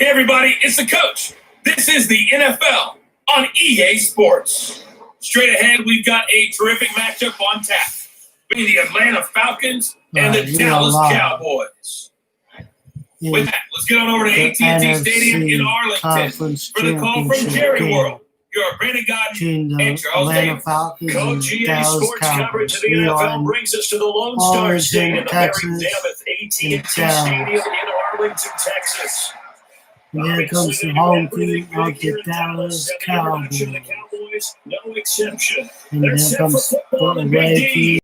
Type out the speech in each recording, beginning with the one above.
Hey everybody, it's the coach. This is the NFL on EA Sports. Straight ahead, we've got a terrific matchup on tap between the Atlanta Falcons and the Dallas Cowboys. With that, let's get on over to AT&T Stadium in Arlington for the call from Jerry World. Your Brandon Godden and Charles Davis. Coach EA Sports coverage of the NFL brings us to the Lone Star Stadium, the Mary Davis AT&T Stadium in Arlington, Texas. And here comes the home team of the Dallas Cowboys. No exception. And here comes the away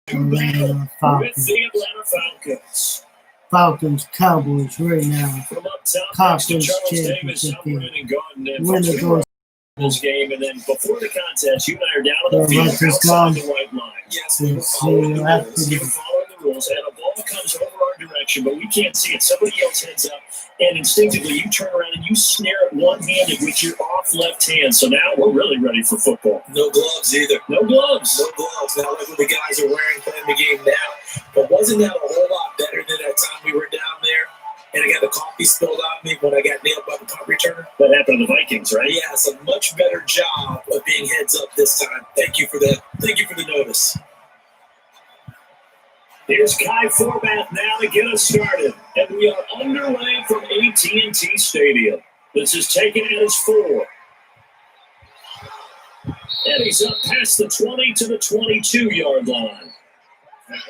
team, Atlanta Falcons. Falcons, Cowboys right now. Conference championship game. Winner goes this game, and then before the contest, you and I are down on the field outside the white line. Yes, we follow the rules, and a ball comes over our direction, but we can't see it. Somebody else heads up, and instinctively you turn around and you snare it one-handed with your off left hand. So now we're really ready for football. No gloves either. No gloves. No gloves. Not like what the guys are wearing playing the game now. But wasn't that a whole lot better than that time we were down there? And I got the coffee spilled on me when I got nailed by the punt returner. That happened to the Vikings, right? Yeah, it's a much better job of being heads up this time. Thank you for that. Thank you for the notice. Here's Kai Forbath now to get us started. And we are underway from AT&T Stadium. This is taken as 4. And he's up past the 20 to the 22-yard line.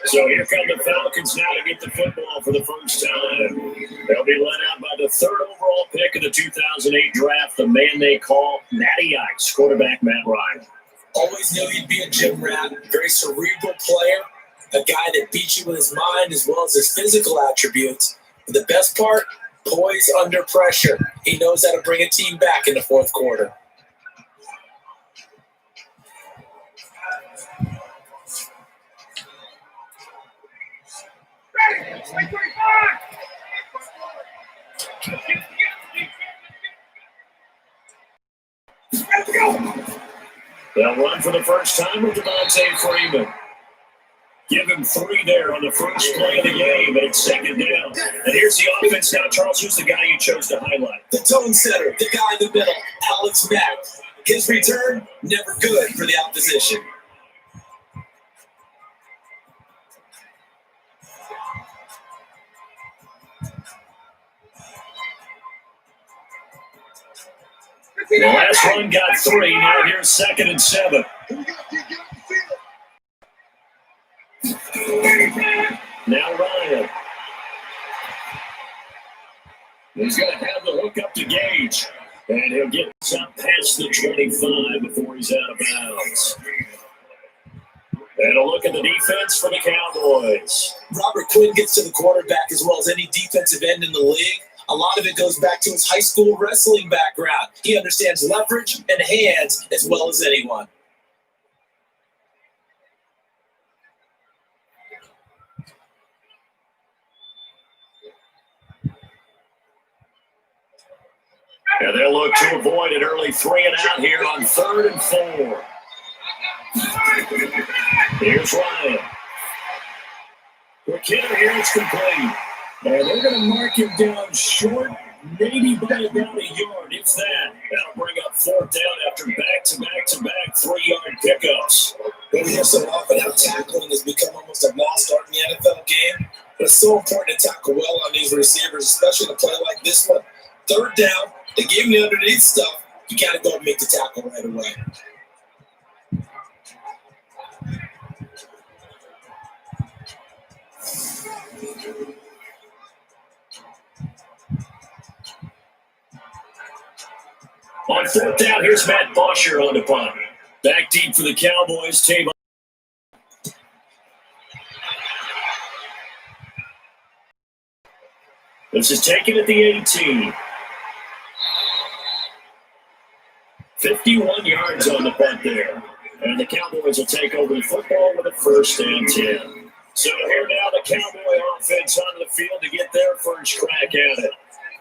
So here come the Falcons now to get the football for the first time. They'll be led out by the 3rd overall pick of the 2008 draft, the man they call Matty Ice, quarterback Matt Ryan. Always knew he'd be a gym rat, very cerebral player, a guy that beats you with his mind as well as his physical attributes. But the best part, poise under pressure. He knows how to bring a team back in the fourth quarter. They'll run for the first time with Devontae Freeman. Give him 3 there on the first play of the game, and it's 2nd down. And here's the offense now. Charles, who's the guy you chose to highlight? The tone setter, the guy in the middle, Alex Mack. His return, never good for the opposition. The last one got 3. Now here's 2nd and 7. Now Ryan. He's going to have the hook up to Gage. And he'll get up past the 25 before he's out of bounds. And a look at the defense for the Cowboys. Robert Quinn gets to the quarterback as well as any defensive end in the league. A lot of it goes back to his high school wrestling background. He understands leverage and hands as well as anyone. And they'll look to avoid an early 3 and out here on 3rd and 4. Here's Ryan. Quick hitter here, it's complete. And they're going to mark him down short, maybe by about a yard, if that. That'll bring up 4th down after back-to-back 3-yard pickups. We hear so often how tackling has become almost a lost art in the NFL game. But it's so important to tackle well on these receivers, especially in a play like this one. 3rd down, they give you underneath stuff. You got to go and make the tackle right away. On 4th down, here's Matt Bosher on the punt. Back deep for the Cowboys. Tavon. This is taken at the 18. 51 yards on the punt there. And the Cowboys will take over the football with a 1st and 10. So here now the Cowboy offense on the field to get their first crack at it.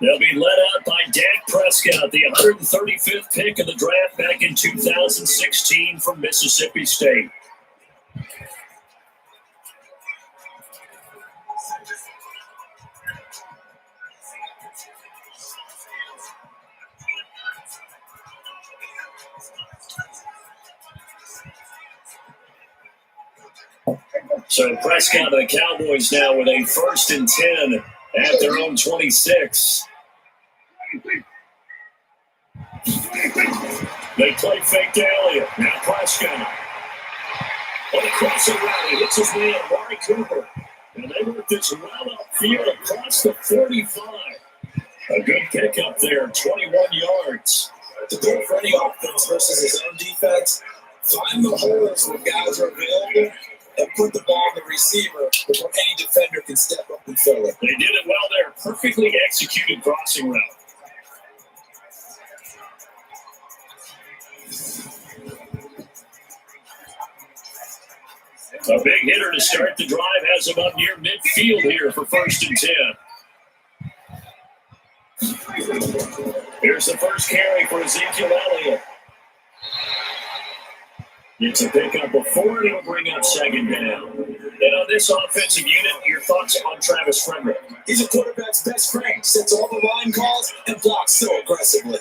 They'll be led out by Dak Prescott, the 135th pick of the draft back in 2016 from Mississippi State. So Prescott and the Cowboys now with a 1st and 10 at their own 26. They play fake to Elliott. Now Prescott. On a crossing route, he hits his man, Amari Cooper. And they work this well upfield across the 45. A good pickup there, 21 yards. The goal for any offense versus his own defense, find the holes where guys are available and put the ball in the receiver before any defender can step up and fill it. They did it well there. Perfectly executed crossing route. A big hitter to start the drive has him up near midfield here for 1st and 10. Here's the first carry for Ezekiel Elliott. It's a pickup of 4, and it'll bring up 2nd down. And on this offensive unit, your thoughts on Travis Frederick? He's a quarterback's best friend. Sets all the line calls and blocks so aggressively.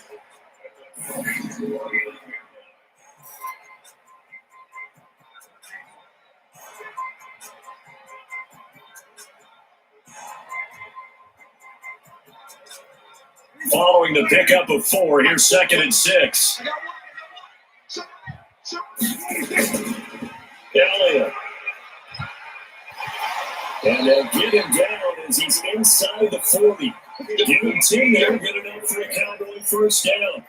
Following the pickup of 4, here's 2nd and 6. Elliott. And they'll get him down as he's inside the 40. Give him 10 there, good enough for a Cowboy 1st down.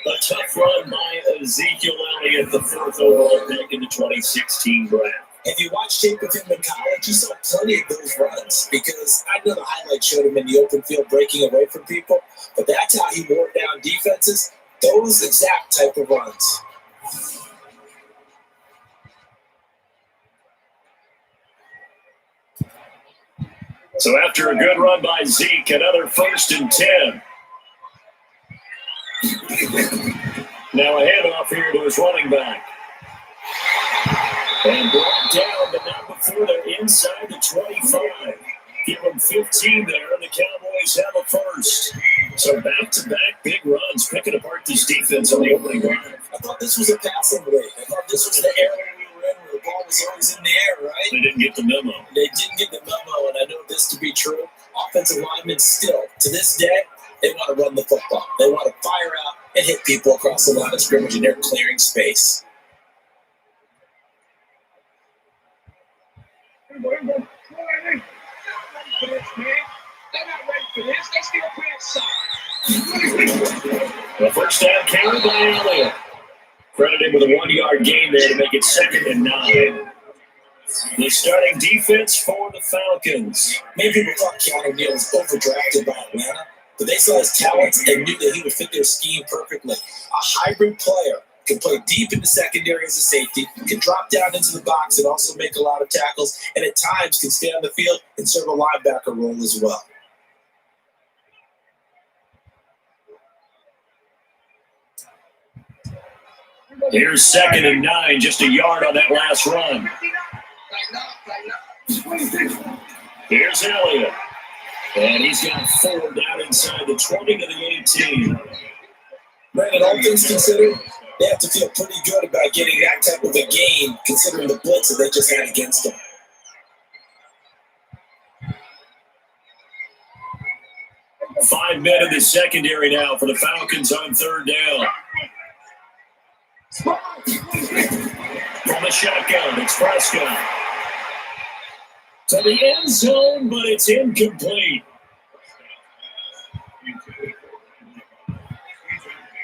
A tough run by Ezekiel Elliott, the 4th overall pick in the 2016 draft. If you watch tape of him in college, you saw plenty of those runs because I know the highlight showed him in the open field breaking away from people, but that's how he wore down defenses, those exact type of runs. So after a good run by Zeke, another 1st and 10. Now a handoff here to his running back. And brought down, but not before they're inside the 25. Give them 15 there, and the Cowboys have a 1st. So back-to-back big runs, picking apart this defense on the opening drive. I thought this was a passing league. I thought this was the era we were in where the ball was always in the air, right? They didn't get the memo. They didn't get the memo, and I know this to be true. Offensive linemen still, to this day, they want to run the football. They want to fire out and hit people across the line of scrimmage, and they're clearing space. The 1st down carry by Elliott. Credited with a 1-yard gain there to make it 2nd and 9. The starting defense for the Falcons. Many people thought Keanu Neal was overdrafted by Atlanta, but they saw his talents and knew that he would fit their scheme perfectly. A hybrid player. Can play deep in the secondary as a safety, can drop down into the box and also make a lot of tackles, and at times can stay on the field and serve a linebacker role as well. Here's 2nd and 9, just a yard on that last run. Here's Elliott. And he's got 4 down inside the 20 to the 18. Brandon, all things considered, they have to feel pretty good about getting that type of a gain, considering the blitz that they just had against them. Five men in the secondary now for the Falcons on 3rd down. From the shotgun, it's Prescott. To the end zone, but it's incomplete.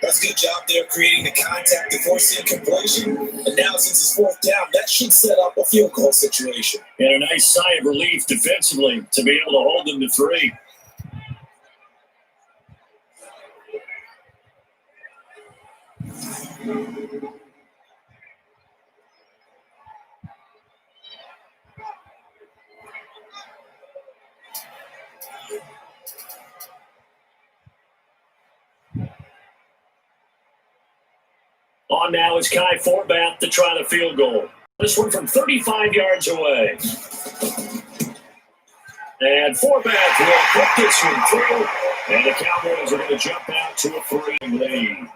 That's a good job there creating the contact to force the incompletion. And now since it's 4th down, that should set up a field goal situation. And a nice sigh of relief defensively to be able to hold them to 3. On now is Kai Forbath to try the field goal. This one from 35 yards away. And Forbath will put this one through. And the Cowboys are going to jump out to a 3 lead.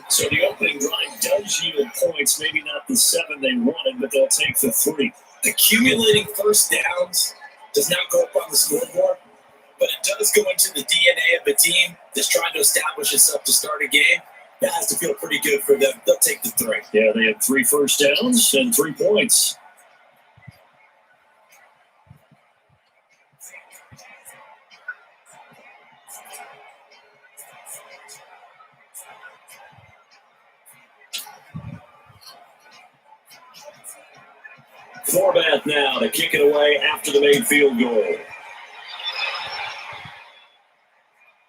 So the opening drive does yield points, maybe not the 7 they wanted, but they'll take the 3. Accumulating first downs does not go up on the scoreboard, but it does go into the DNA of a team that's trying to establish itself to start a game. That has to feel pretty good for them. They'll take the 3. Yeah, they had 3 first downs and 3 points. Forbath now to kick it away after the made field goal.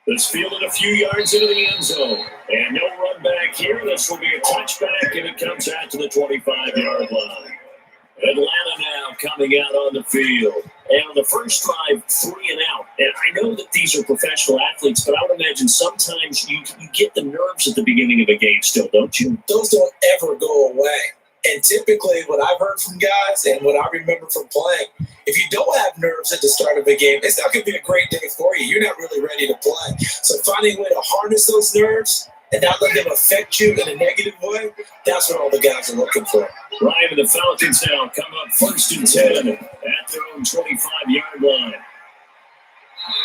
This fielded a few yards into the end zone. And no run back here. This will be a touchback, and it comes out to the 25-yard line. Atlanta now coming out on the field. And on the first drive, 3 and out. And I know that these are professional athletes, but I would imagine sometimes you get the nerves at the beginning of a game still, don't you? Those don't ever go away. And typically what I've heard from guys and what I remember from playing, if you don't have nerves at the start of a game, it's not going to be a great day for you. You're not really ready to play. So finding a way to harness those nerves and not let them affect you in a negative way, that's what all the guys are looking for. Ryan and the Falcons now come up 1st and 10 at their own 25-yard line.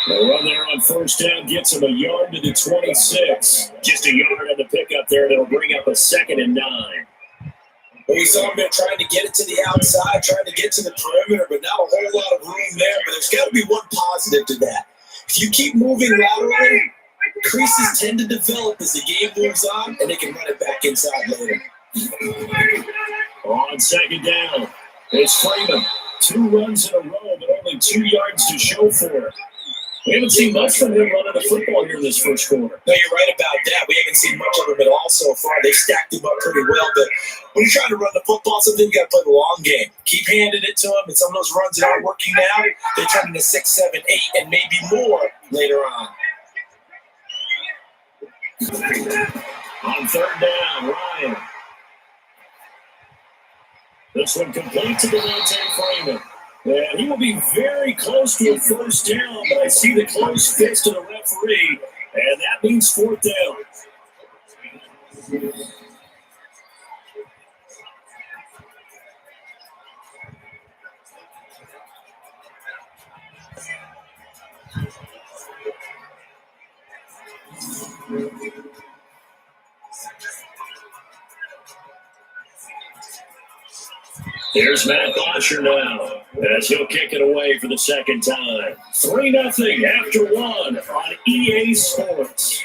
The run there on first down gets them a yard to the 26. Just a yard on the pickup there, and it'll bring up a 2nd and 9. But we saw them trying to get it to the outside, trying to get to the perimeter, but not a whole lot of room there. But there's got to be one positive to that. If you keep moving laterally, creases tend to develop as the game moves on, and they can run it back inside later. On 2nd down, it's Freeman. 2 runs in a row, but only 2 yards to show for it. We haven't seen much from him running the football here in this first quarter. No, you're right about that. We haven't seen much of him at all so far. They stacked him up pretty well, but when you're trying to run the football, something you got to play the long game. Keep handing it to him, and some of those runs that aren't working now, they turn into 6, 7, 8, and maybe more later on. On 3rd down, Ryan. This one complete to the Devontae Freeman. And he will be very close to a first down, but I see the close fist of the referee, and that means 4th down. Here's Matt Bosher now, as he'll kick it away for the 2nd time. 3-0 after 1 on EA Sports.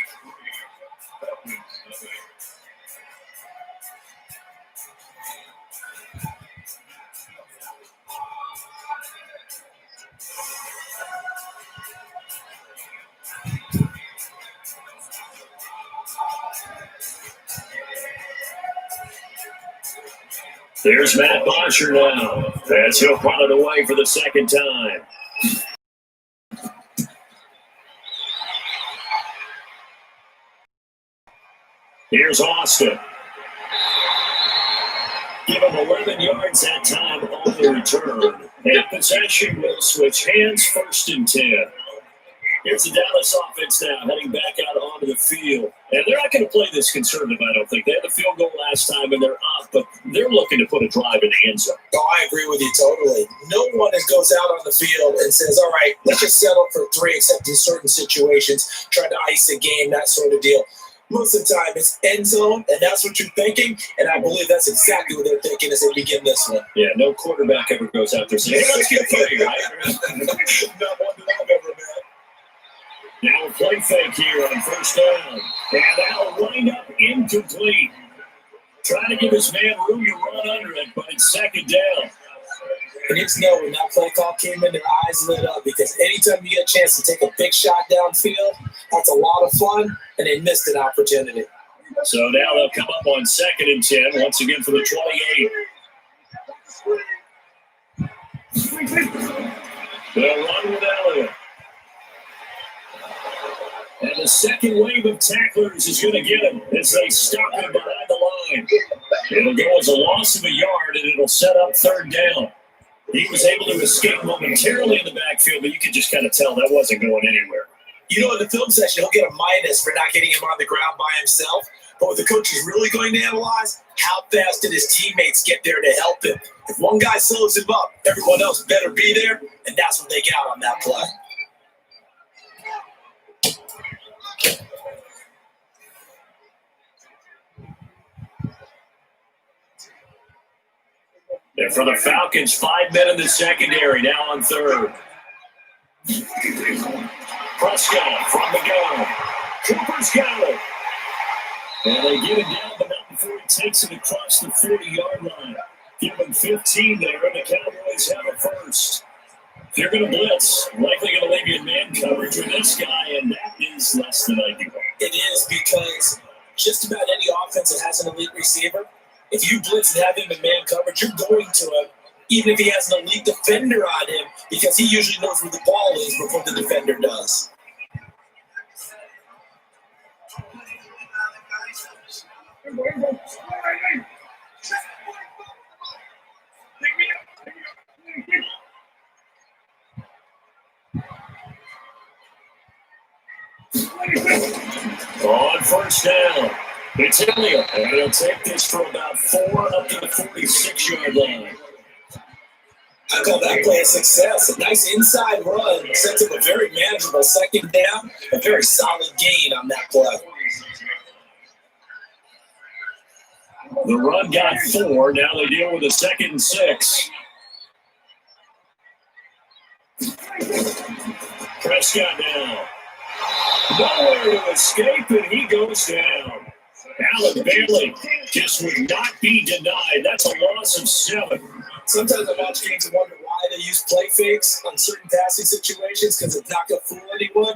There's Matt Bosher now, as he'll punt it away for the 2nd time. Here's Austin. Give him 11 yards that time on the return. And possession will switch hands, 1st and 10. Here's the Dallas offense now, heading back out onto the field. And they're not going to play this conservative, I don't think. They had the field goal last time, and they're up, but they're looking to put a drive in the end zone. Oh, I agree with you totally. No one goes out on the field and says, all right, let's just settle for 3, except in certain situations, try to ice a game, that sort of deal. Most of the time, it's end zone, and that's what you're thinking, and I believe that's exactly what they're thinking as they begin this one. Yeah, no quarterback ever goes out there saying, hey, let's get fake, right? Not one that I've ever met. Now a play fake here on 1st down. And that'll wind up incomplete. Trying to give his man room to run under it, but it's 2nd down. And it's know when that play call came in, their eyes lit up, because anytime you get a chance to take a big shot downfield, that's a lot of fun, and they missed an opportunity. So now they'll come up on 2nd and 10, once again for the 28. They'll run with Elliott. And the second wave of tacklers is going to get him as they stop him behind the line. It'll go as a loss of a yard, and it'll set up 3rd down. He was able to escape momentarily in the backfield, but you could just kind of tell that wasn't going anywhere. You know, in the film session, he'll get a minus for not getting him on the ground by himself. But what the coach is really going to analyze, how fast did his teammates get there to help him? If one guy slows him up, everyone else better be there, and that's what they got on that play. And for the Falcons, 5 men in the secondary, now on third. Prescott from the gun. Cooper's got it. And they get it down, but not before he takes it across the 40-yard line. Give him 15 there, and the Cowboys have a first. If you're going to blitz, likely going to leave you in man coverage with this guy, and that is less than ideal. It is, because just about any offense that has an elite receiver, if you blitz and have him in man coverage, you're going to him, even if he has an elite defender on him, because he usually knows where the ball is before the defender does. On first down, it's Elliott, and it'll take this for about 4 up to the 46-yard line. I call that play a success. A nice inside run sets up a very manageable second down, a very solid gain on that play. The run got 4. Now they deal with a 2nd and 6. Prescott now. Nowhere to escape, and he goes down. Allen Bailey just would not be denied. That's a loss of 7. Sometimes I watch games and wonder why they use play fakes on certain passing situations, because it's not going to fool anyone.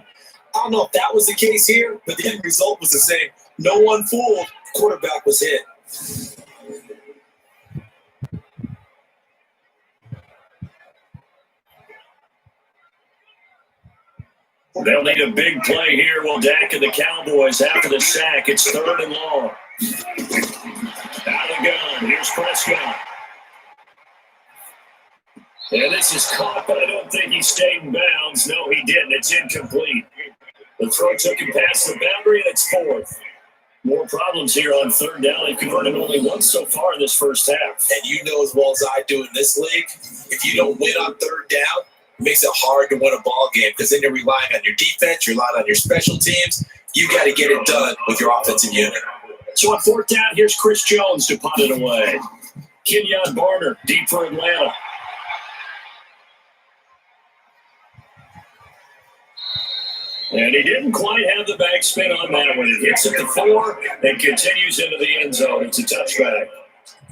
I don't know if that was the case here, but the end result was the same. No one fooled. Quarterback was hit. They'll need a big play here. Will Dak and the Cowboys after the sack. It's 3rd and long. Out of the gun. Here's Prescott. And this is caught, but I don't think he stayed in bounds. No, he didn't. It's incomplete. The throw took him past the boundary, and it's 4th. More problems here on 3rd down. They've converted only once so far in this first half. And you know as well as I do in this league, if you don't win on 3rd down, it makes it hard to win a ball game, because then you're relying on your defense, you're relying on your special teams. You got to get it done with your offensive unit. So on 4th down, here's Chris Jones to punt it away. Kenyon Barner, deep for Atlanta. And he didn't quite have the backspin on that one. It hits at the 4 and continues into the end zone. It's a touchback.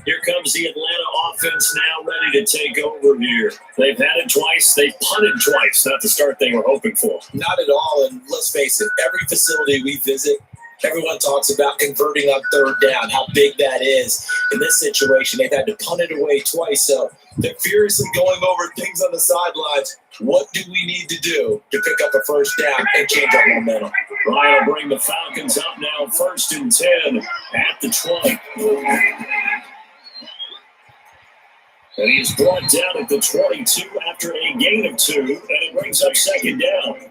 Here comes the Atlanta offense now ready to take over here. They've had it twice. They've punted twice. Not the start they were hoping for. Not at all. And let's face it, every facility we visit, everyone talks about converting on 3rd down, how big that is. In this situation, they've had to punt it away twice. So they're furiously going over things on the sidelines. What do we need to do to pick up a first down and change our momentum? Ryan will bring the Falcons up now, 1st and 10 at the 20. And he's brought down at the 22 after a gain of 2, and it brings up 2nd down.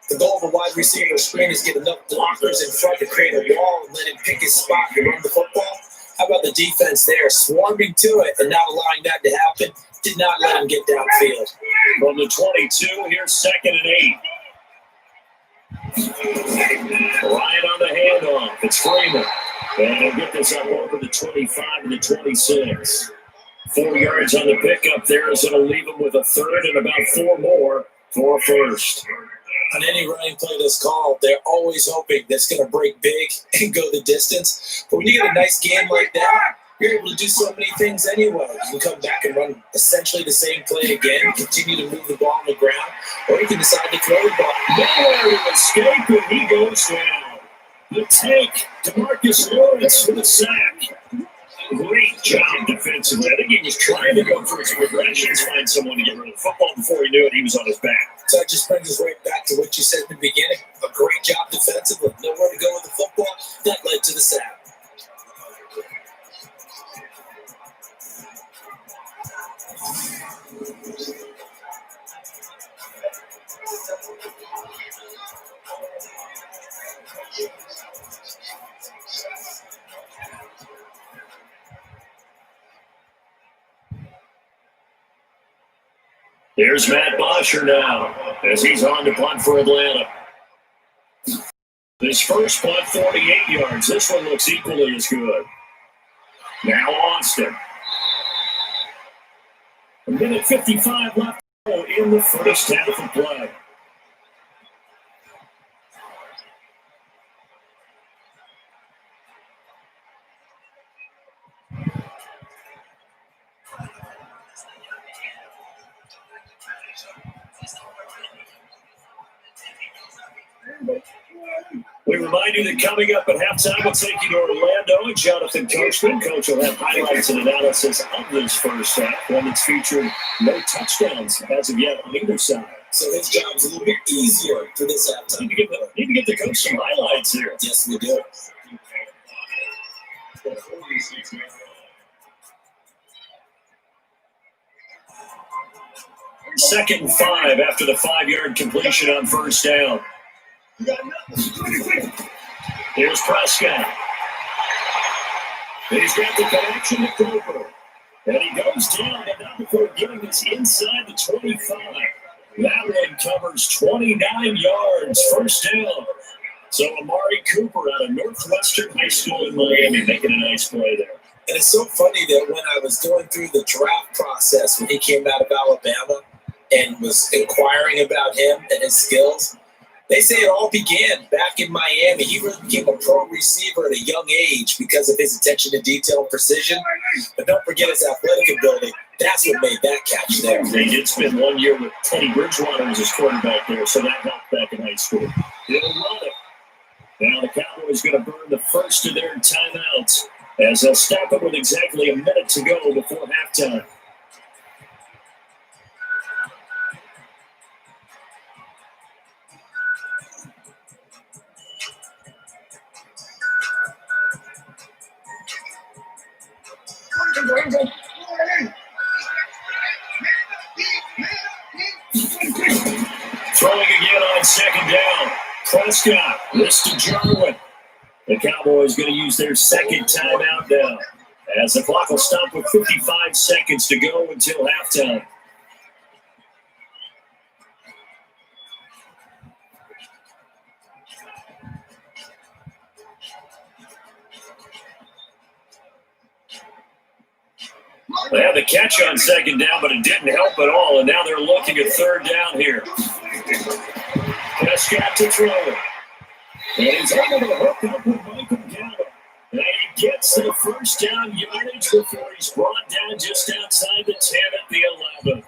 The goal of a wide receiver screen is get enough blockers in front to create a wall and let him pick his spot to run the football. How about the defense there, swarming to it and not allowing that to happen? Did not let him get downfield. From the 22, here's 2nd and 8. Ryan on the handoff. It's Freeman. And he'll get this up over the 25 and the 26. 4 yards on the pickup there, so it'll leave him with a 3rd and about 4 more for a first. On any running play that's called, they're always hoping that's going to break big and go the distance. But when you get a nice game like that, you're able to do so many things anyway. You can come back and run essentially the same play again, continue to move the ball on the ground, or you can decide to throw the ball. Nowhere to escape, and he goes down. The take to Marcus Lawrence with a sack. Great job defensively. I think he was trying to go for his progressions, find someone to get rid of the football. Before he knew it, he was on his back. So that just brings us right back to what you said in the beginning. A great job defensively. Nowhere to go with the football. That led to the sack. Here's Matt Bosher now as he's on to punt for Atlanta. This first punt, 48 yards. This one looks equally as good. Now Austin. A minute 55 left in the first half of play. We remind you that coming up at halftime, we'll take you to Orlando and Jonathan Coachman. Coach will have highlights and analysis of this first half, one that's featured no touchdowns as of yet on either side. So his job's a little bit easier for this halftime. Need to get the coach some highlights here. Yes, we do. Second and 5 after the 5-yard completion on first down. Here's Prescott. And he's got the connection to Cooper. And he goes down, and not before getting this inside the 25. That one covers 29 yards, first down. So Amari Cooper out of Northwestern High School in Miami making a nice play there. And it's so funny that when I was going through the draft process, when he came out of Alabama and was inquiring about him and his skills, they say it all began back in Miami. He really became a pro receiver at a young age because of his attention to detail and precision. But don't forget his athletic ability. That's what made that catch there. They did spend 1 year with Teddy Bridgewater as his quarterback there, so that helped back in high school. He'll run it. Now the Cowboys going to burn the first of their timeouts as they'll stop it with exactly a minute to go before halftime. Throwing again on second down. Prescott, wrist to Jarwin. The Cowboys going to use their second timeout now, as the clock will stop with 55 seconds to go until halftime. They had the catch on second down, but it didn't help at all, and now they're looking at third down here. Prescott to throw it. And he's able to hook up with Michael Gallup. And he gets the first down yardage before he's brought down just outside the 10 at the 11.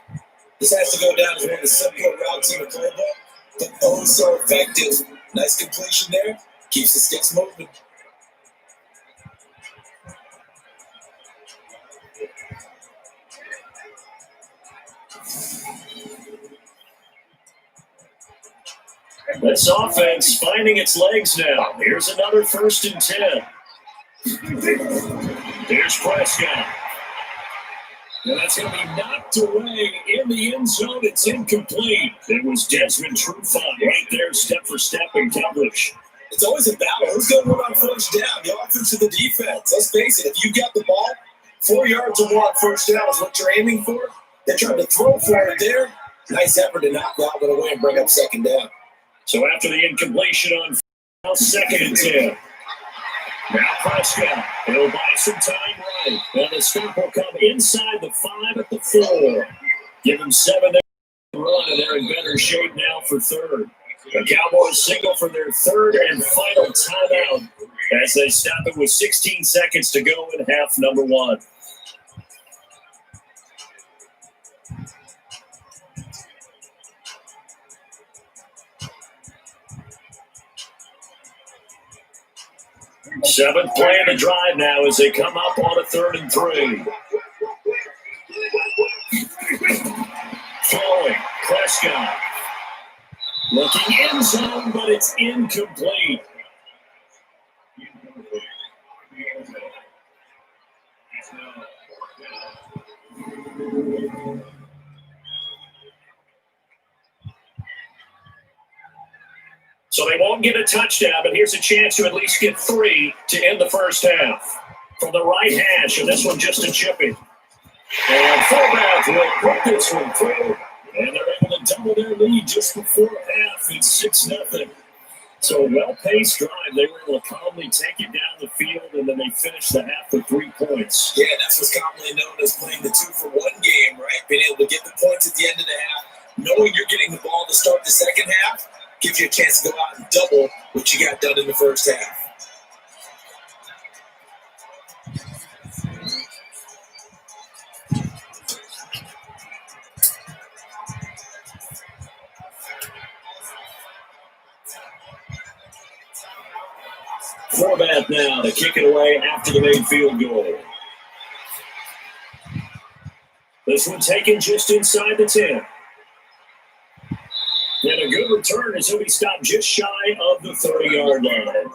This has to go down as one of the simpler routes in the playbook, but oh so effective. Nice completion there. Keeps the sticks moving. This offense finding its legs now. Here's another 1st and 10. Here's Prescott. And that's going to be knocked away in the end zone. It's incomplete. It was Desmond Trufant right there, step for step in coverage. It's always a battle. Who's going to win on first down? The offense or the defense? Let's face it. If you got the ball, 4 yards or more on first down is what you're aiming for. They're trying to throw for it there. Nice effort to knock that one away and bring up second down. So after the incompletion on 2nd and 10. Now Prescott, he'll buy some time right. And the stop will come inside the 5 at the 4. Give him 7 to run, and they're in better shape now for third. The Cowboys signal for their third and final timeout as they stop it with 16 seconds to go in half number 1. Seventh play in the drive now as they come up on a 3rd and 3. Throwing, Prescott. Looking end zone, but it's incomplete. So they won't get a touchdown, but here's a chance to at least get 3 to end the first half. From the right hash, and this one just a chipping. And fullback will put this one through, and double their lead just before half. It's 6-0. So a well-paced drive. They were able to calmly take it down the field, and then they finished the half with 3 points. Yeah, that's what's commonly known as playing the 2-for-1 game, right? Being able to get the points at the end of the half, knowing you're getting the ball to start the second half, gives you a chance to go out and double what you got done in the first half. Forbath now to kick it away after the made field goal. This one taken just inside the 10. And a good return as he'll be stopped just shy of the 30-yard line.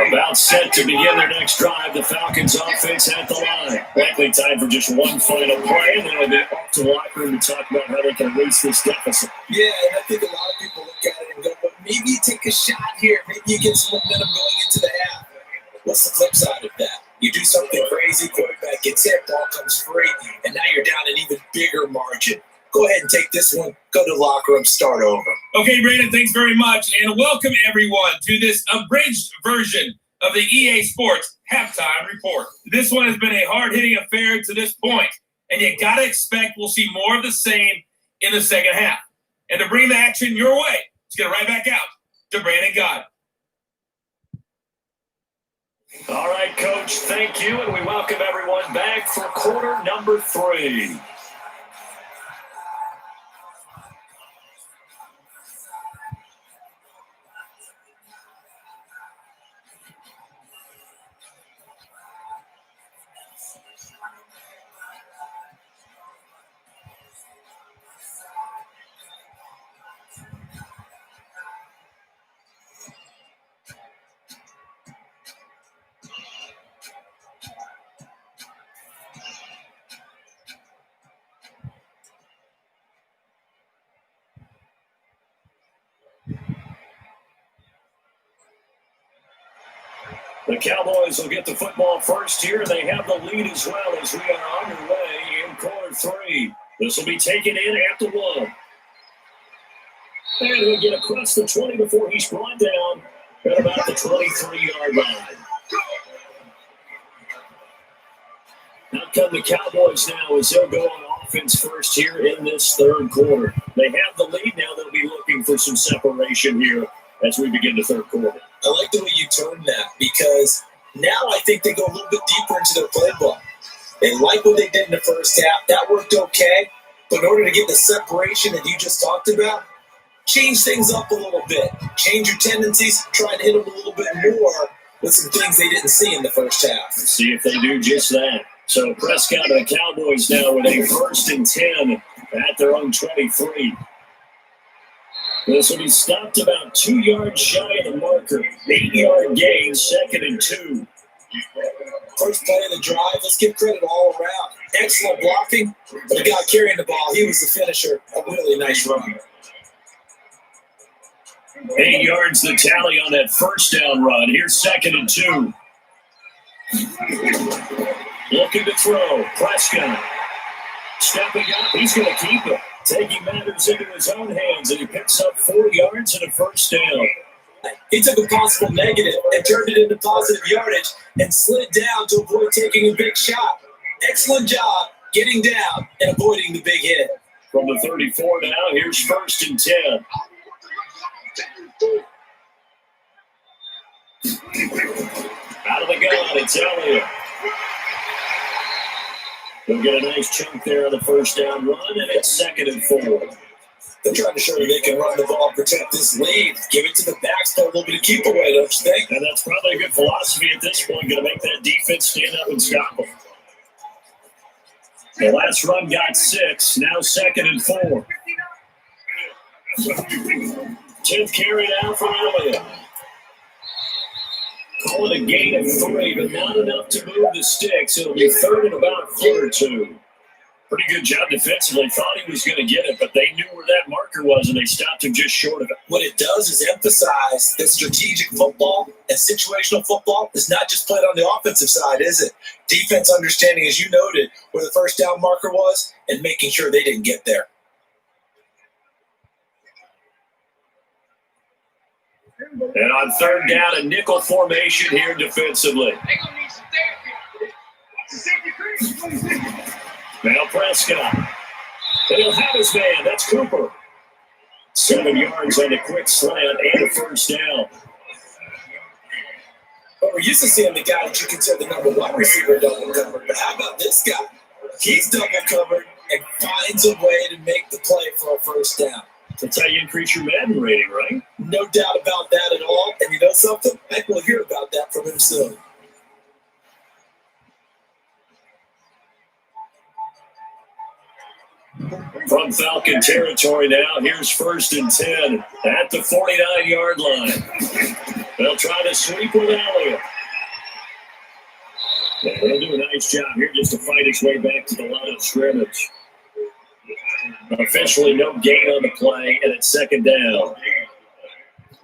About set to begin their next drive, the Falcons offense at the line. Likely time for just one final play, and then they'll be off to the locker room to talk about how they can erase this deficit. Yeah, and I think a lot of people look at it and go, well, maybe you take a shot here. Maybe you get some momentum going into the half. What's the flip side of that? You do something crazy, quarterback gets hit, ball comes free, and now you're down an even bigger margin. Go ahead and take this one, go to the locker room, start over. Okay, Brandon, thanks very much. And welcome, everyone, to this abridged version of the EA Sports Halftime Report. This one has been a hard-hitting affair to this point, and you got to expect we'll see more of the same in the second half. And to bring the action your way, let's get it right back out to Brandon God. All right, Coach, thank you, and we welcome everyone back for quarter number 3. The Cowboys will get the football first here. They have the lead as well as we are underway in quarter 3. This will be taken in at the 1. And he'll get across the 20 before he's brought down at about the 23-yard line. Out come the Cowboys now as they'll go on offense first here in this third quarter. They have the lead now. They'll be looking for some separation here as we begin the third quarter. I like the way you turned that because now I think they go a little bit deeper into their playbook. They like what they did in the first half. That worked okay. But in order to get the separation that you just talked about, change things up a little bit. Change your tendencies. Try to hit them a little bit more with some things they didn't see in the first half. Let's see if they do just that. So Prescott and the Cowboys now with a 1st and 10 at their own 23. This will be stopped about 2 yards shy of the marker. 8-yard gain, 2nd and 2. First play of the drive, let's give credit all around. Excellent blocking, but the guy carrying the ball, he was the finisher. A really nice run. 8 yards the tally on that first down run. Here's 2nd and 2. Looking to throw. Prescott stepping up. He's going to keep it. Taking matters into his own hands, and he picks up 4 yards and a first down. He took a possible negative and turned it into positive yardage and slid down to avoid taking a big shot. Excellent job getting down and avoiding the big hit. From the 34 now, here's 1st and 10. Out of the gun, it's Elliott. They'll get a nice chunk there on the first down run, and it's 2nd and 4. They're trying to show that they can run the ball, protect this lead, give it to the backs, throw a little bit of keep away, don't you think? And that's probably a good philosophy at this point, going to make that defense stand up and stop them. The last run got 6, now 2nd and 4. 10th carry now for Elliott. Call it a gain of 3, but not enough to move the sticks. It'll be 3rd and about 4 or 2. Pretty good job defensively. Thought he was going to get it, but they knew where that marker was, and they stopped him just short of it. What it does is emphasize that strategic football and situational football is not just played on the offensive side, is it? Defense understanding, as you noted, where the first down marker was and making sure they didn't get there. And on third down, a nickel formation here defensively. Now Prescott. And he'll have his man. That's Cooper. 7 yards on a quick slant and a first down. But we're used to seeing the guy that you consider the number one receiver double covered. But how about this guy? He's double covered and finds a way to make the play for a first down. That's how you increase your Madden rating, right? No doubt about that at all. And you know something? I think we'll hear about that from him soon. From Falcon territory now, here's 1st and 10 at the 49-yard line. They'll try to sweep with Elliott. And they'll do a nice job here just to fight his way back to the line of scrimmage. Officially no gain on the play, and it's 2nd down.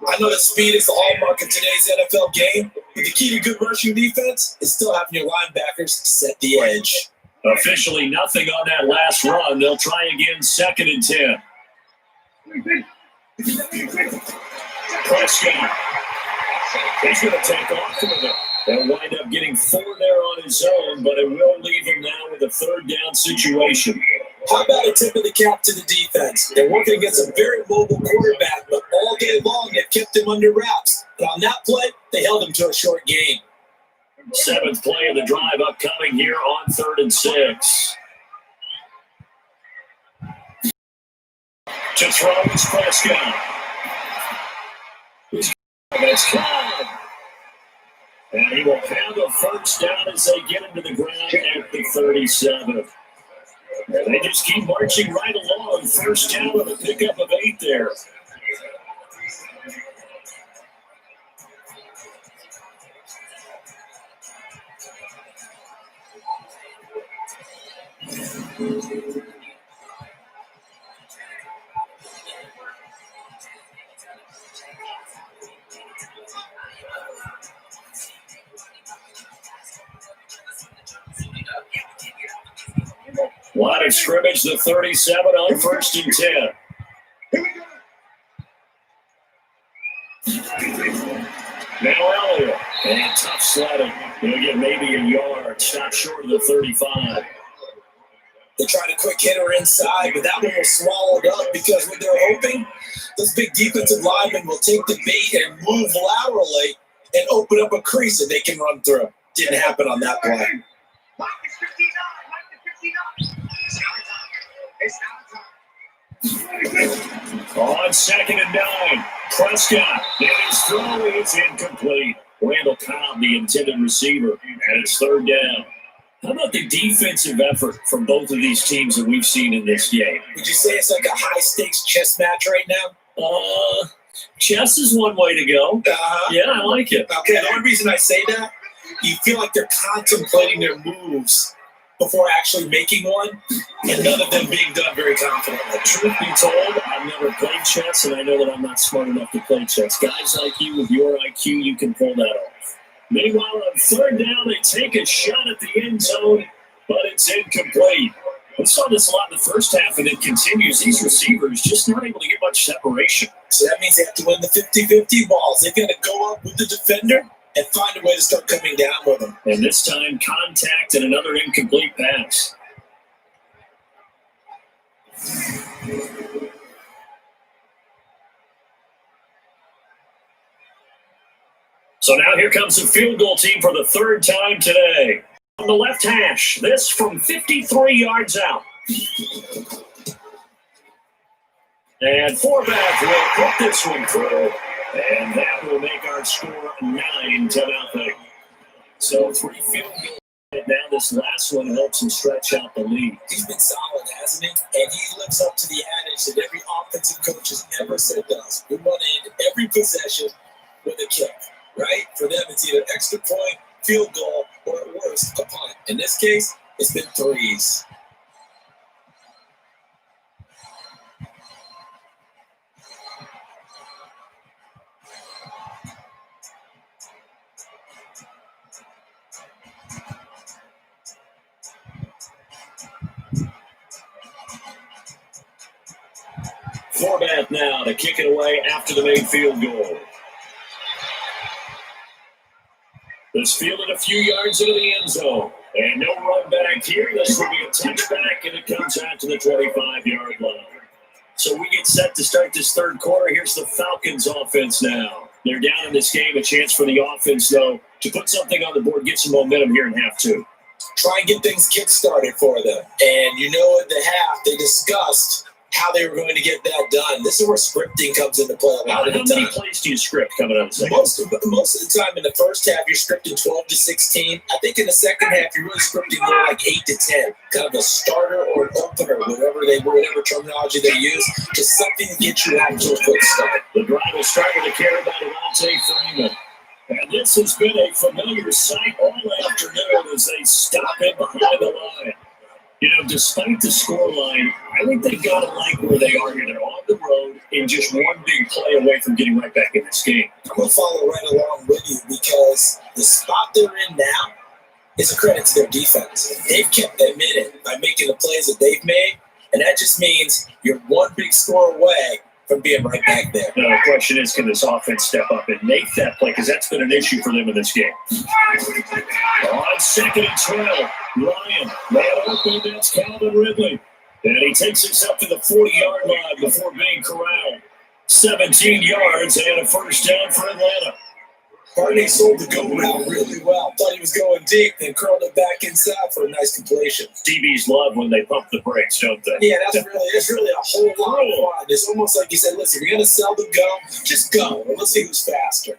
I know that speed is the hallmark of today's NFL game, but the key to good rushing defense is still having your linebackers set the edge. Officially nothing on that last run. They'll try again, 2nd and 10. Prescott. He's going to take off with it. They'll wind up getting 4 there on his own, but it will leave him now with a 3rd down situation. How about a tip of the cap to the defense? They're working against a very mobile quarterback, but all day long they've kept him under wraps. But on that play, they held him to a short game. 7th play of the drive upcoming here on 3rd and 6. To throw is Prescott. It's caught. And he will have a first down as they get him to the ground at the 37. And they just keep marching right along. 1st down with a pickup of 8 there. Line of scrimmage, the 37 on 1st and 10. Now Elliott. And tough sledding. He'll get maybe a yard. Stop short of the 35. They tried a quick hitter inside, but that one was swallowed up because what they're hoping, those big defensive linemen will take the bait and move laterally and open up a crease that they can run through. Didn't happen on that play. On 2nd and 9, Prescott. And his throw is incomplete. Randall Cobb, the intended receiver, and it's 3rd down. How about the defensive effort from both of these teams that we've seen in this game? Would you say it's like a high-stakes chess match right now? Chess is one way to go. Yeah, I like it. Okay, the only reason I say that, you feel like they're contemplating their moves before actually making one, and none of them being done very confidently. Truth be told, I've never played chess, and I know that I'm not smart enough to play chess. Guys like you with your IQ, you can pull that off. Meanwhile, on 3rd down, they take a shot at the end zone, but it's incomplete. We saw this a lot in the first half, and it continues. These receivers just not able to get much separation. So that means they have to win the 50-50 balls. They've got to go up with the defender and find a way to start coming down with them. And this time, contact and another incomplete pass. So now here comes the field goal team for the 3rd time today. On the left hash, this from 53 yards out. And 4-back will put this one through. And that will make our score 9-0. So 3 field goals. Now this last one helps him stretch out the lead. He's been solid, hasn't he? And he lives up to the adage that every offensive coach has ever said to us. We want to end every possession with a kick, right? For them, it's either extra point, field goal, or at worst, a punt. In this case, it's been threes. Forbath now to kick it away after the main field goal. This fielded a few yards into the end zone. And no run back here. This will be a touchback, and it comes out to the 25-yard line. So we get set to start this third quarter. Here's the Falcons offense now. They're down in this game. A chance for the offense, though, to put something on the board, get some momentum here in half two. Try and get things kick-started for them. And you know at the half, they discussed how they were going to get that done. This is where scripting comes into play a lot of the time. How many plays do you script coming out of the second? Most of the time in the first half, you're scripting 12 to 16. I think in the second half, you're really scripting more like 8 to 10. Kind of a starter or an opener, whatever terminology they use, just something to get you out to a quick start. The drive will start with a carry by Devontae Freeman. And this has been a familiar sight all afternoon as they stop him behind the line. You know, despite the scoreline, I think they got to like where they are here. They're on the road and just one big play away from getting right back in this game. I'm going to follow right along with you because the spot they're in now is a credit to their defense. They've kept them in it by making the plays that they've made, and that just means you're one big score away from being right back there. Now, the question is, can this offense step up and make that play? Because that's been an issue for them in this game. On second and 12, Ryan, man open, that's Calvin Ridley. And he takes himself to the 40-yard line before being corralled. 17 yards and a first down for Atlanta. Barney sold the go route really well. Thought he was going deep, then curled it back inside for a nice completion. DBs love when they pump the brakes, don't they? Yeah, that's really a whole lot of fun. It's almost like you said, listen, you're going to sell the go, just go. And let's see who's faster.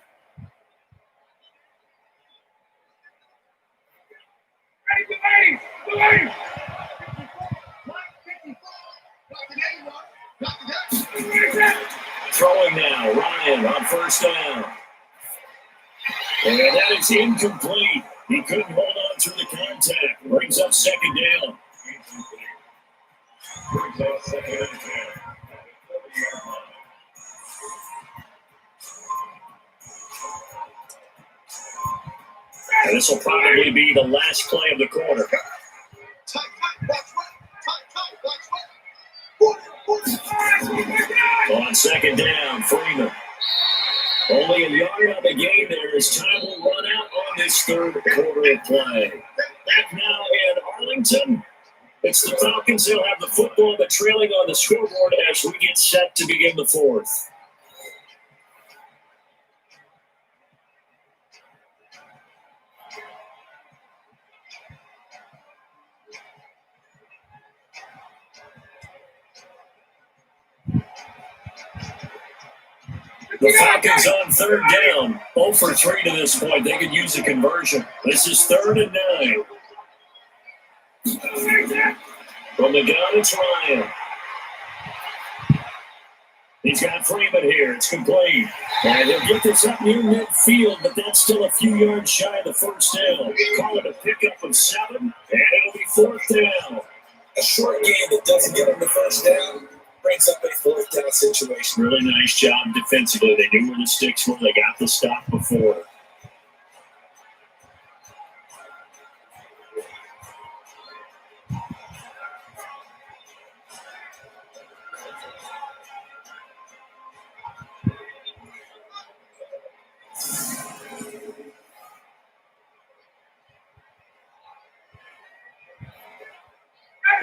Throwing now, Ryan on first down. And that is incomplete. He couldn't hold on through the contact. Brings up second down. And this will probably be the last play of the quarter. On second down, Freeman. Only a yard on the game there as time will run out on this third quarter of play. Back now in Arlington. It's the Falcons. They'll have the football, but trailing on the scoreboard as we get set to begin the fourth. The Falcons on third down. 0 for 3 to this point. They could use a conversion. This is 3rd and 9. From the gun, it's Ryan. He's got Freeman here. It's complete. And he'll get this up near midfield, but that's still a few yards shy of the first down. Call it a pickup of 7, and it'll be 4th down. A short game that doesn't get on the first down brings up a 4th down situation. Really nice job defensively. They knew where the sticks were. They got the stop before.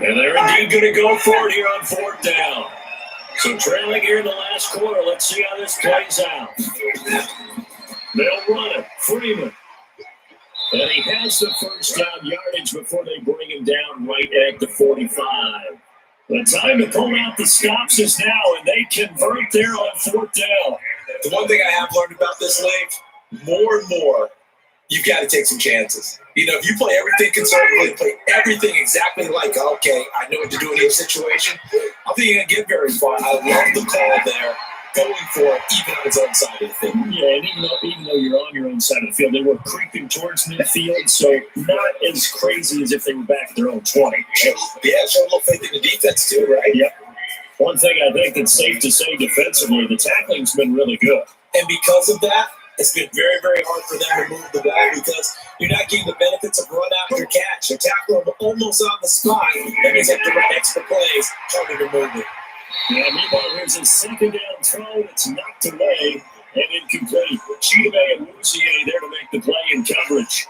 And they're indeed going to go for it here on 4th down. So trailing here in the last quarter. Let's see how this plays out. They'll run it. Freeman. And he has the first down yardage before they bring him down right at the 45. The time to pull out the stops is now, and they convert there on 4th down. The one thing I have learned about this league, more and more, you've got to take some chances. You know, if you play everything conservatively, play everything exactly like, okay, I know what to do in each situation, I don't think you're going to get very far. I love the call there, going for it, even on his own side of the field. Yeah, and even though you're on your own side of the field, they were creeping towards midfield, so not as crazy as if they were back at their own 20. Yeah, show a little faith in the defense too, right? Yep. One thing I think that's safe to say defensively, the tackling's been really good. And because of that, it's been very, very hard for them to move the ball because you're not getting the benefits of run after catch. They're tackling almost on the spot. That means they have to run extra plays, harder to move it. Yeah, meanwhile, here's a second down throw. It's knocked away and incomplete. Chidobe and Wuzier there to make the play in coverage.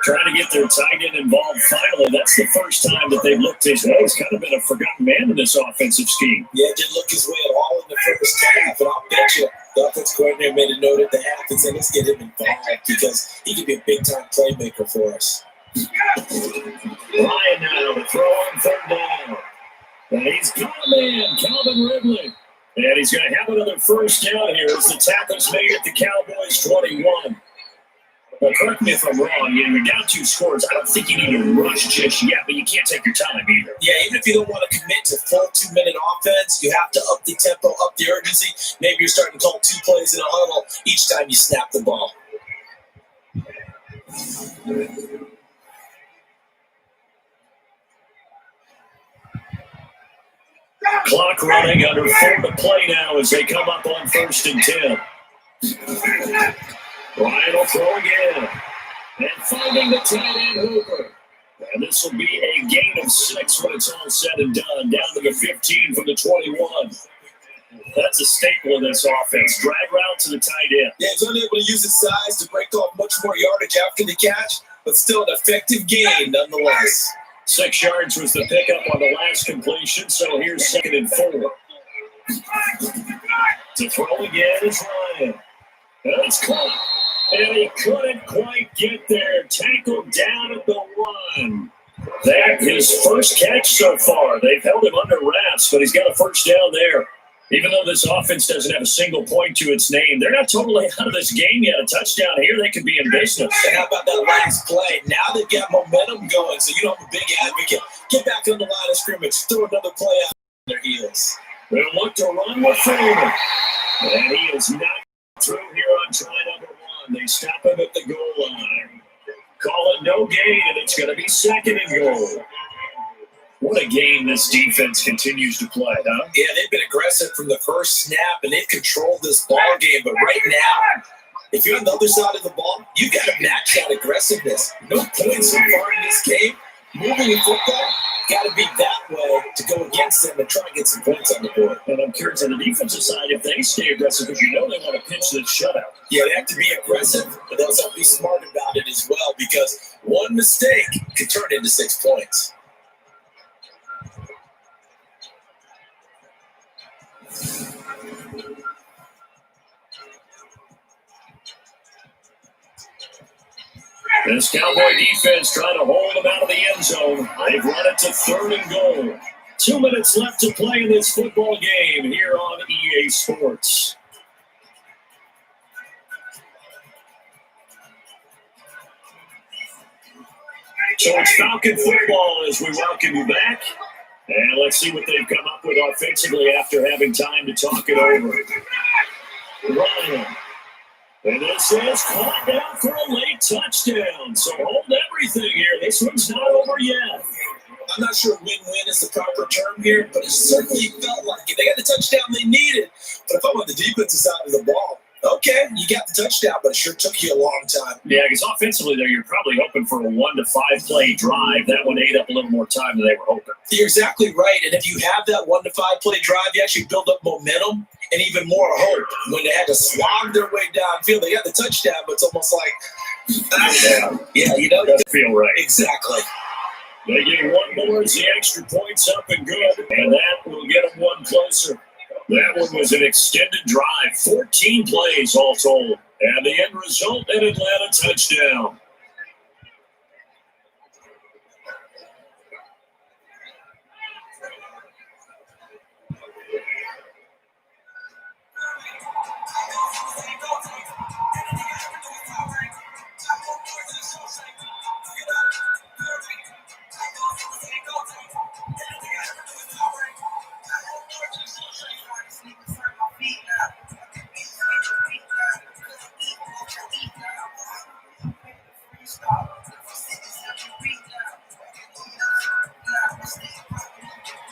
Trying to get their tight end involved finally. That's the first time that they've looked his way. He's kind of been a forgotten man in this offensive scheme. Yeah, didn't look his way at all in the first half. And I'll bet you the offensive coordinator made a note at the half and said, let's get him involved because he could be a big-time playmaker for us. Ryan now to throw on third down. And he's got a man, Calvin Ridley. And he's going to have another first down here as the tackle's made at the Cowboys 21. Well, correct me if I'm wrong. You're down 2 scores. I don't think you need to rush just yet, but you can't take your time either. Yeah, even if you don't want to commit to full 2-minute offense, you have to up the tempo, up the urgency. Maybe you're starting to call 2 plays in a huddle each time you snap the ball. Clock running under 4 to play now as they come up on 1st and 10. Ryan will throw again. And finding the tight end Hooper. And this will be a gain of 6 when it's all said and done. Down to the 15 from the 21. That's a staple of this offense. Drag route to the tight end. Yeah, he's unable to use his size to break off much more yardage after the catch, but still an effective gain nonetheless. 6 yards was the pickup on the last completion, so here's 2nd and 4. To throw again is Ryan. And it's caught. And he couldn't quite get there. Tackled down at the 1. That's his first catch so far. They've held him under wraps, but he's got a first down there. Even though this offense doesn't have a single point to its name, they're not totally out of this game yet. A touchdown here, they could be in business. And how about that last play? Now they've got momentum going, so you don't have a big advocate. Get back on the line of scrimmage. Throw another play out on their heels. They'll look to run with Freeman. And he is not through here on try number 1. They stop him at the goal line. Call it no gain, and it's going to be 2nd and goal. What a game this defense continues to play, huh? Yeah, they've been aggressive from the first snap, and they've controlled this ball game. But right now, if you're on the other side of the ball, you got to match that aggressiveness. No points so far in this game. Moving in football, got to be that way to go against them and try and get some points on the board. And I'm curious on the defensive side, if they stay aggressive, because you know they want to pitch this shutout. Yeah, they have to be aggressive, but they also have to be smart about it as well, because one mistake could turn into 6 points. This Cowboy defense trying to hold them out of the end zone. They've run it to 3rd and goal. 2 minutes left to play in this football game here on EA Sports. So it's Falcon football as we welcome you back. And let's see what they've come up with offensively after having time to talk it over. Ryan. And this is caught down for a late touchdown. So hold everything here. This one's not over yet. I'm not sure win-win is the proper term here, but it certainly felt like it. They got the touchdown they needed. But if I'm on the defensive side of the ball, okay, you got the touchdown, but it sure took you a long time. Yeah, because offensively there, you're probably hoping for a 1 to 5 play drive. That one ate up a little more time than they were hoping. You're exactly right. And if you have that 1 to 5 play drive, you actually build up momentum and even more hope. When they had to slog their way downfield, they got the touchdown, but it's almost like, yeah, you know, doesn't feel right. Exactly. They get 1 more as the extra points up and good, and that will get them 1 closer. That one was an extended drive, 14 plays all told, and the end result, an Atlanta touchdown.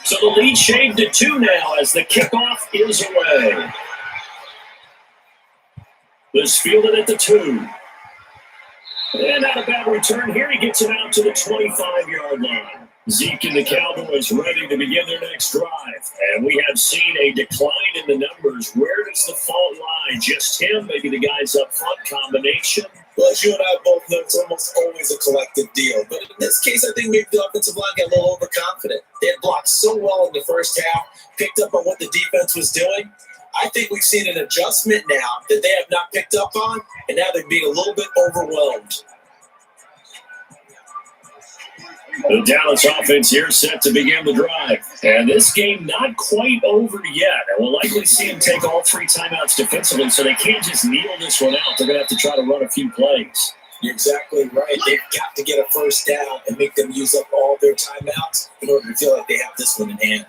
So the lead shaved to 2 now as the kickoff is away. This fielded at the 2. And not a bad return here. He gets it out to the 25-yard line. Zeke and the Cowboys ready to begin their next drive. And we have seen a decline in the numbers. Where does the fault lie? Just him? Maybe the guys up front? Combination? Well, as you and I both know, it's almost always a collective deal. But in this case, I think maybe the offensive line got a little overconfident. They had blocked so well in the first half, picked up on what the defense was doing. I think we've seen an adjustment now that they have not picked up on, and now they're being a little bit overwhelmed. The Dallas offense here set to begin the drive. And this game not quite over yet. And we'll likely see them take all 3 timeouts defensively, so they can't just kneel this one out. They're going to have to try to run a few plays. You're exactly right. They've got to get a first down and make them use up all their timeouts in order to feel like they have this one in hand.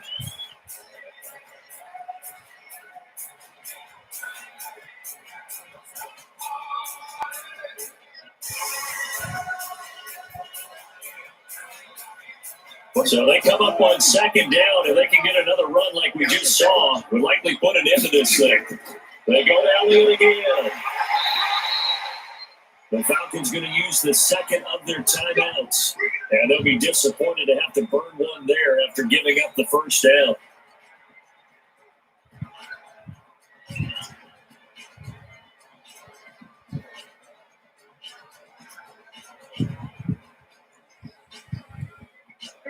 So they come up on second down, and they can get another run like we just saw. Would likely put an end to this thing. They go down the again. The Falcons going to use the second of their timeouts. And they'll be disappointed to have to burn one there after giving up the first down.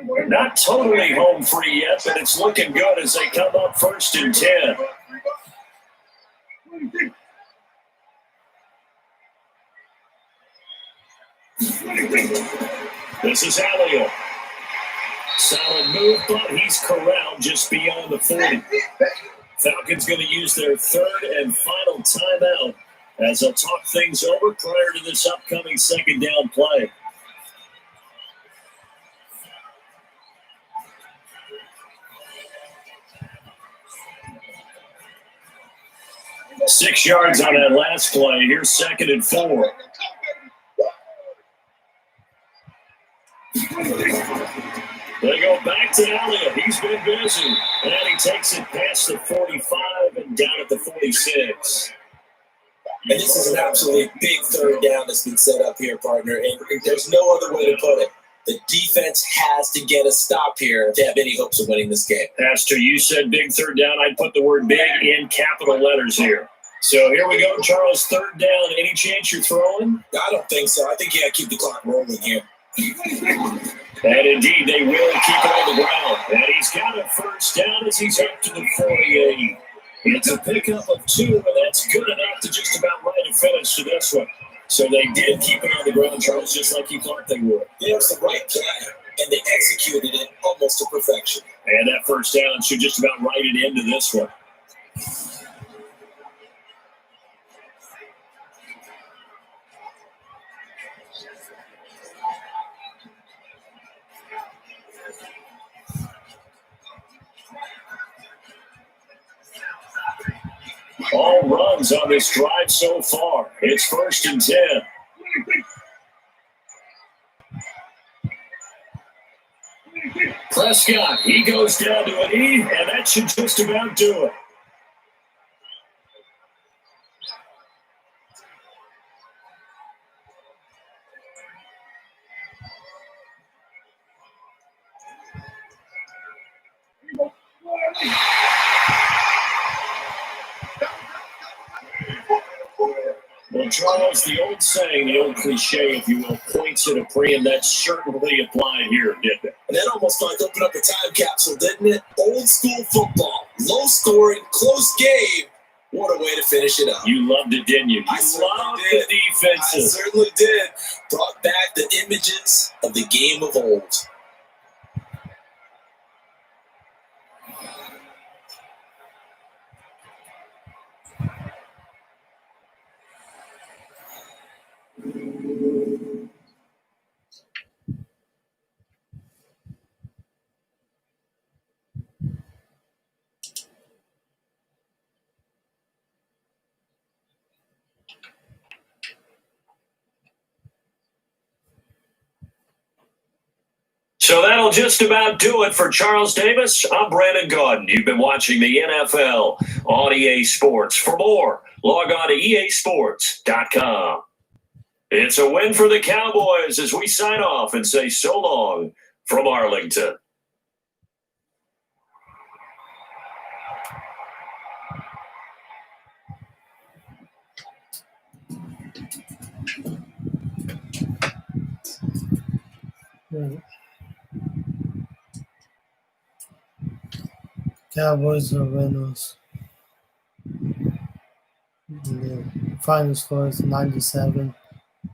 We're not totally home free yet, but it's looking good as they come up 1st and 10. This is Elliott. Solid move, but he's corralled just beyond the 40. Falcons going to use their 3rd and final timeout as they'll talk things over prior to this upcoming second down play. 6 yards on that last play. Here's 2nd and 4. They go back to Elliott. He's been busy. And he takes it past the 45 and down at the 46. And this is an absolutely big 3rd down that's been set up here, partner. And there's no other way to put it. The defense has to get a stop here if they have any hopes of winning this game. Pastor, you said big 3rd down. I'd put the word big in capital letters here. So here we go, Charles, 3rd down. Any chance you're throwing? I don't think so. I think you got to keep the clock rolling here. And indeed, they will keep it on the ground. And he's got a first down as he's up to the 48. It's a pickup of 2, and that's good enough to just about write a finish to this one. So they did keep it on the ground, Charles, just like you thought they would. It was the right play, and they executed it almost to perfection. And that first down should just about write it into this one. All runs on this drive so far. It's 1st and 10. Prescott, he goes down to an E, and that should just about do it. Well, Charles, the old saying, the old cliche, if you will, points at a pre, and that certainly applied here, didn't it? And that almost like opened up a time capsule, didn't it? Old school football, low scoring, close game. What a way to finish it up. You loved it, didn't you? You loved the defenses. I certainly did. Brought back the images of the game of old. So that'll just about do it for Charles Davis. I'm Brandon Gaudin. You've been watching the NFL on EA Sports. For more, log on to easports.com. It's a win for the Cowboys as we sign off and say so long from Arlington. Right. Cowboys are winners. The final score is 97.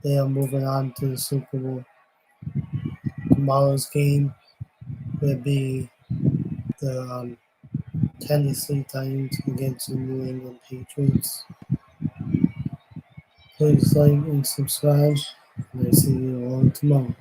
They are moving on to the Super Bowl. Tomorrow's game will be the Tennessee Titans against the New England Patriots. Please like and subscribe, and I'll see you all tomorrow.